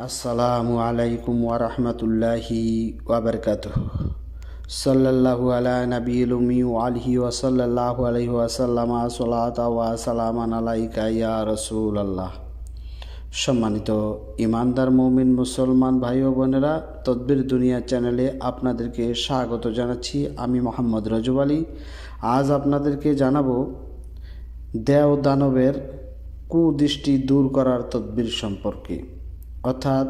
আসসালামু আলাইকুম ওয়া রাহমাতুল্লাহি ওয়া বারাকাতুহু। সাল্লাল্লাহু আলা নবিয়িল উম্মি ওয়া আলিহি ওয়া সাল্লাল্লাহু আলাইহি ওয়া সাল্লাম সালাতা ওয়া সালামান আলাইকা ইয়া রাসূলুল্লাহ। সম্মানিত ইমানদার মুমিন মুসলমান ভাই ও বোনেরা, তদবির দুনিয়া চ্যানেলে আপনাদেরকে স্বাগত জানাচ্ছি। আমি মোহাম্মদ রজব আলী। আজ আপনাদেরকে জানাবো দেও দানবের কুদৃষ্টি দূর করার তদবির সম্পর্কে। অর্থাৎ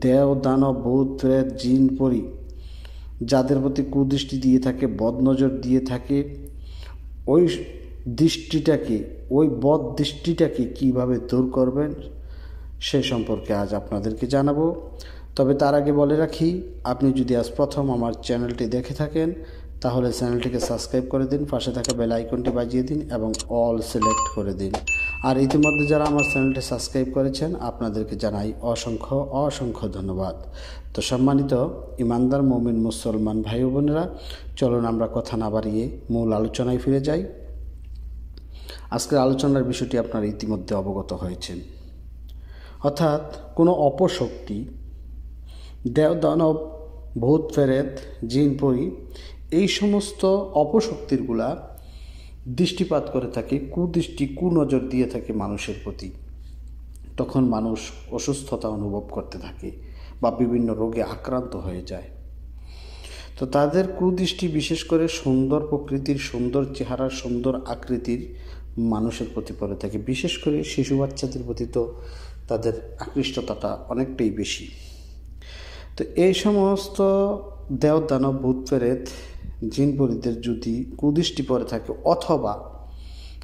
দেও দানব ভূত প্রেত জিন পরি যাদের প্রতি কুদৃষ্টি দিয়ে থাকে, বদনজর দিয়ে থাকে, ওই দৃষ্টিটাকে, ওই বদ দৃষ্টিটাকে কীভাবে দূর করবেন সে সম্পর্কে আজ আপনাদেরকে জানাবো। তবে তার আগে বলে রাখি, আপনি যদি আজ প্রথম আমার চ্যানেলটি দেখে থাকেন তাহলে চ্যানেলটিকে সাবস্ক্রাইব করে দিন, পাশে থাকা বেল আইকনটি বাজিয়ে দিন এবং অল সিলেক্ট করে দিন। আর ইতিমধ্যে যারা আমার চ্যানেলটি সাবস্ক্রাইব করেছেন আপনাদেরকে জানাই অসংখ্য অসংখ্য ধন্যবাদ। তো সম্মানিত ইমানদার মুমিন মুসলমান ভাই বোনেরা, চলুন আমরা কথা না বাড়িয়ে মূল আলোচনায় ফিরে যাই। আজকের আলোচনার বিষয়টি আপনারা ইতিমধ্যে অবগত হয়েছেন। অর্থাৎ কোনো অপশক্তি, দেও দানব ভূত প্রেত জিন পরি এই সমস্ত অপশক্তিরগুলা দৃষ্টিপাত করে থাকে, কুদৃষ্টি কুনজর দিয়ে থাকে মানুষের প্রতি। তখন মানুষ অসুস্থতা অনুভব করতে থাকে বা বিভিন্ন রোগে আক্রান্ত হয়ে যায়। তো তাদের কুদৃষ্টি বিশেষ করে সুন্দর প্রকৃতির, সুন্দর চেহারার, সুন্দর আকৃতির মানুষের প্রতি পড়ে থাকে। বিশেষ করে শিশু বাচ্চাদের প্রতি তো তাদের আকৃষ্টতাটা অনেকটাই বেশি। তো এই সমস্ত দেও দানব ভূত প্রেত জিনপরিদের যদি কুদৃষ্টি পড়ে থাকে অথবা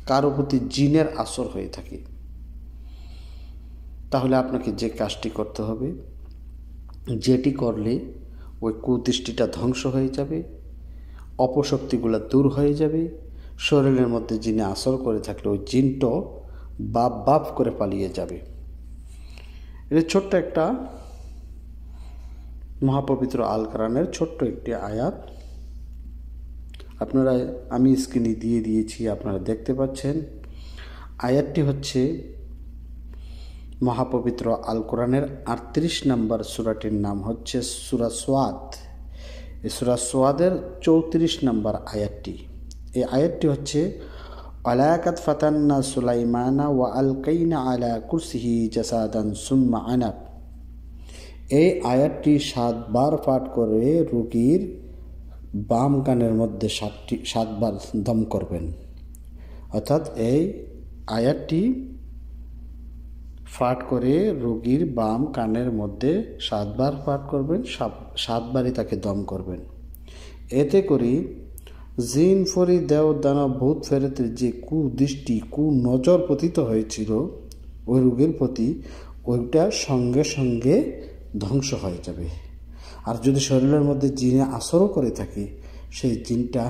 কারো প্রতি জিনের আসর হয়ে থাকে, তাহলে আপনাকে যে কাজটি করতে হবে, যেটি করলে ওই কুদৃষ্টিটা ধ্বংস হয়ে যাবে, অপশক্তিগুলো দূর হয়ে যাবে, শরীরের মধ্যে জিনে আসর করে থাকলে ওই জিনটো বাপ বাপ করে পালিয়ে যাবে। এটা ছোট্ট একটা মহাপবিত্র আল কোরআনের ছোট্ট একটি আয়াত আপনারা, আমি স্ক্রিনে দিয়ে দিয়েছি, আপনারা দেখতে পাচ্ছেন। আয়াতটি হচ্ছে মহাপবিত্র আল কোরআনের 38 নম্বর সূরাটির নাম হচ্ছে সূরা সোয়াদ। এই সূরা সোয়াদের 34 নম্বর আয়াতটি। এই আয়াতটি হচ্ছে ওয়ালাকাদ ফাতান্না সুলাইমানা ওয়া আলকাইনা আলা কুরসিহি জাসাদান সুম্মা আনাব। এই আয়াতটি 7 বার পাঠ করে রোগীর বাম কানের মধ্যে 7 বার দম করবেন। অর্থাৎ এই আয়াতটি পাঠ করে রোগীর বাম কানের মধ্যে 7 বার পাঠ করবেন, 7 বারই তাকে দম করবেন। এতে করে জিন ফরি দেও দানব ভূত প্রেতের যে কুদৃষ্টি কুনজর পতিত হয়েছিল ওই রোগীর প্রতি, ওইটা সঙ্গে সঙ্গে ধ্বংস হয়ে যাবে। আর যদি শরীরের মধ্যে জিনে আসরও করে থাকে, সেই জিনটা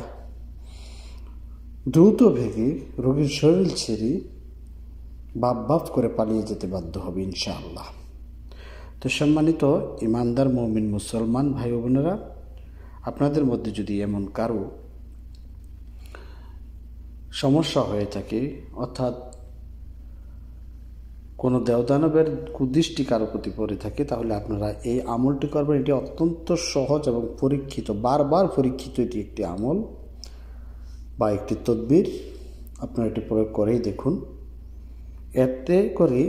দ্রুত ভেঙে রোগীর শরীর ছেড়ে বাপ বাপ করে পালিয়ে যেতে বাধ্য হবে ইনশাআল্লাহ। তো সম্মানিত ইমানদার মুমিন মুসলমান ভাই বোনেরা, আপনাদের মধ্যে যদি এমন কারো সমস্যা হয়ে থাকে, অর্থাৎ কোনো দেওদানবের কুদৃষ্টি কারো প্রতি পড়ে থাকে, তাহলে আপনারা এই আমলটি করবেন। এটি অত্যন্ত সহজ এবং পরীক্ষিত, বারবার পরীক্ষিত এটি একটি আমল বা একটি তদবির। আপনারা এটি প্রয়োগ করেই দেখুন। এতে করে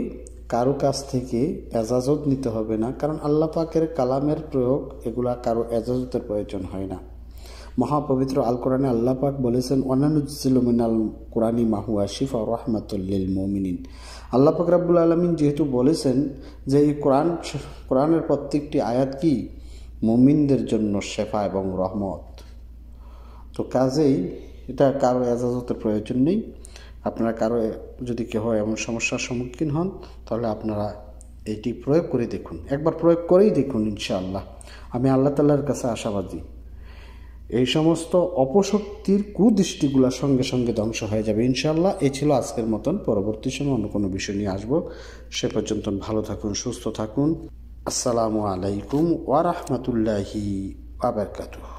কারো কাছ থেকে এজাজত নিতে হবে না, কারণ আল্লাহ পাকের কালামের প্রয়োগ এগুলা কারো এজাজতের প্রয়োজন হয় না। মহাপবিত্র আল কোরআনে আল্লাহ পাক বলেছেন ওয়ানানুজ্জিলু মিনাল কোরআনি মা হুয়া শিফা ওয়া রাহমাতুল লিল মুমিনিন। আল্লাহ পাক রব্বুল আলামিন যেহেতু বলেছেন যে এই কোরআনের প্রত্যেকটি আয়াত কি মুমিনদের জন্য শেফা এবং রহমত, তো কাজেই এটা কারো এজাজতের প্রয়োজন নেই। আপনারা কারো যদি কেউ এমন সমস্যার সম্মুখীন হন তাহলে আপনারা এটি প্রয়োগ করে দেখুন, একবার প্রয়োগ করেই দেখুন ইনশাআল্লাহ। আমি আল্লাহ তাআলার কাছে আশাবাদী এই সমস্ত অপশক্তির কুদৃষ্টিগুলোর সঙ্গে সঙ্গে ধ্বংস হয়ে যাবে ইনশাআল্লাহ। এই ছিল আজকের মতন। পরবর্তী সময় অন্য কোনো বিষয় নিয়ে আসবো। সে পর্যন্ত ভালো থাকুন, সুস্থ থাকুন। আসসালামু আলাইকুম ওয়া রাহমাতুল্লাহি ওয়া বারাকাতুহু।